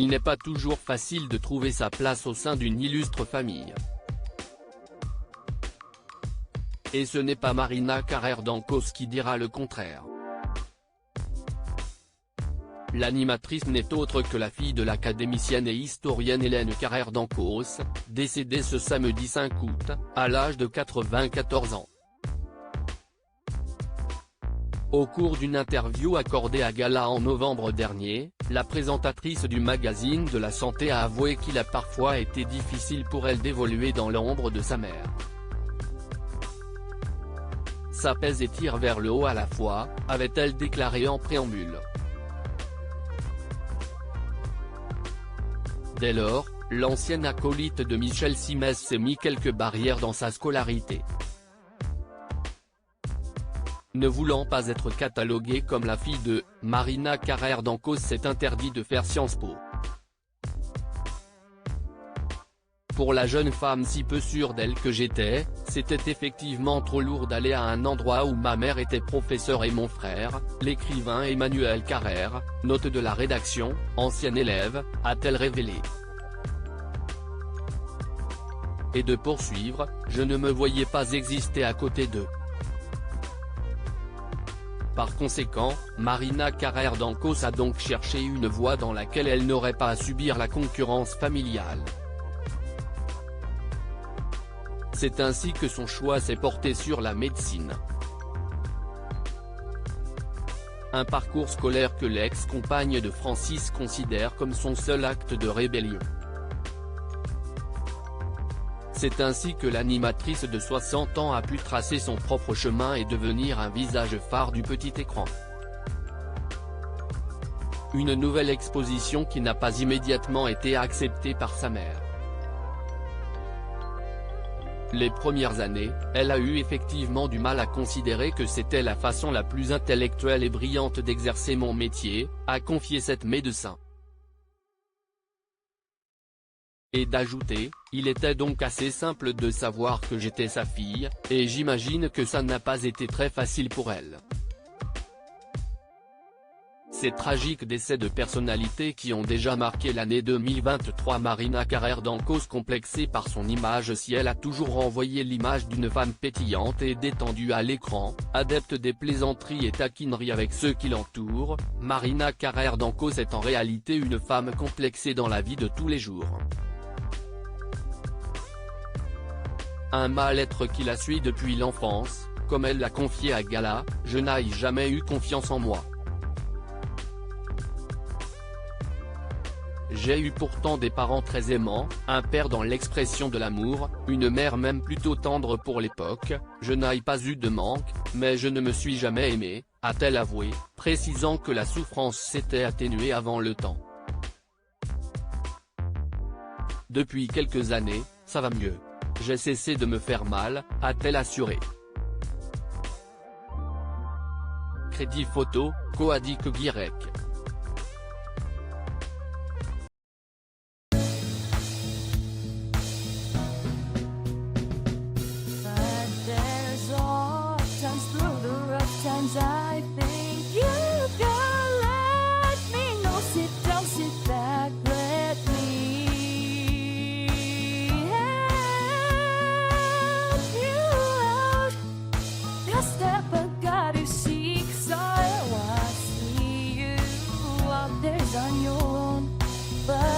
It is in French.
il n'est pas toujours facile de trouver sa place au sein d'une illustre famille. Et ce n'est pas Marina Carrère d'Ancos qui dira le contraire. L'animatrice n'est autre que la fille de l'académicienne et historienne Hélène Carrère d'Ancos, décédée ce samedi 5 août, à l'âge de 94 ans. Au cours d'une interview accordée à Gala en novembre dernier, la présentatrice du magazine de la santé a avoué qu'il a parfois été difficile pour elle d'évoluer dans l'ombre de sa mère. Ça pèse et tire vers le haut à la fois, avait-elle déclaré en préambule. Dès lors, l'ancienne acolyte de Michel Simès s'est mis quelques barrières dans sa scolarité. Ne voulant pas être cataloguée comme la fille de « Marina Carrère d'Ancos s'est interdit de faire Sciences Po ». Pour la jeune femme si peu sûre d'elle que j'étais, c'était effectivement trop lourd d'aller à un endroit où ma mère était professeure et mon frère, l'écrivain Emmanuel Carrère, note de la rédaction, ancien élève, a-t-elle révélé. Et de poursuivre, je ne me voyais pas exister à côté d'eux. Par conséquent, Marina Carrère d'Ancos a donc cherché une voie dans laquelle elle n'aurait pas à subir la concurrence familiale. C'est ainsi que son choix s'est porté sur la médecine. Un parcours scolaire que l'ex-compagne de Francis considère comme son seul acte de rébellion. C'est ainsi que l'animatrice de 60 ans a pu tracer son propre chemin et devenir un visage phare du petit écran. Une nouvelle exposition qui n'a pas immédiatement été acceptée par sa mère. Les premières années, elle a eu effectivement du mal à considérer que c'était la façon la plus intellectuelle et brillante d'exercer mon métier, a confié cette médecin. Et d'ajouter, il était donc assez simple de savoir que j'étais sa fille, et j'imagine que ça n'a pas été très facile pour elle. Ces tragiques décès de personnalités qui ont déjà marqué l'année 2023. Marina Carrère d'Ancos complexée par son image si elle a toujours renvoyé l'image d'une femme pétillante et détendue à l'écran, adepte des plaisanteries et taquineries avec ceux qui l'entourent, Marina Carrère d'Ancos est en réalité une femme complexée dans la vie de tous les jours. Un mal-être qui la suit depuis l'enfance, comme elle l'a confié à Gala, je n'ai jamais eu confiance en moi. J'ai eu pourtant des parents très aimants, un père dans l'expression de l'amour, une mère même plutôt tendre pour l'époque, je n'ai pas eu de manque, mais je ne me suis jamais aimée, a-t-elle avoué, précisant que la souffrance s'était atténuée avant le temps. Depuis quelques années, ça va mieux. J'ai cessé de me faire mal, a-t-elle assuré. Crédit photo, Coadic Guirec. I think you can let me know. Sit down, sit back, let me help you out. The step I gotta seek, so I see you out there on your own, but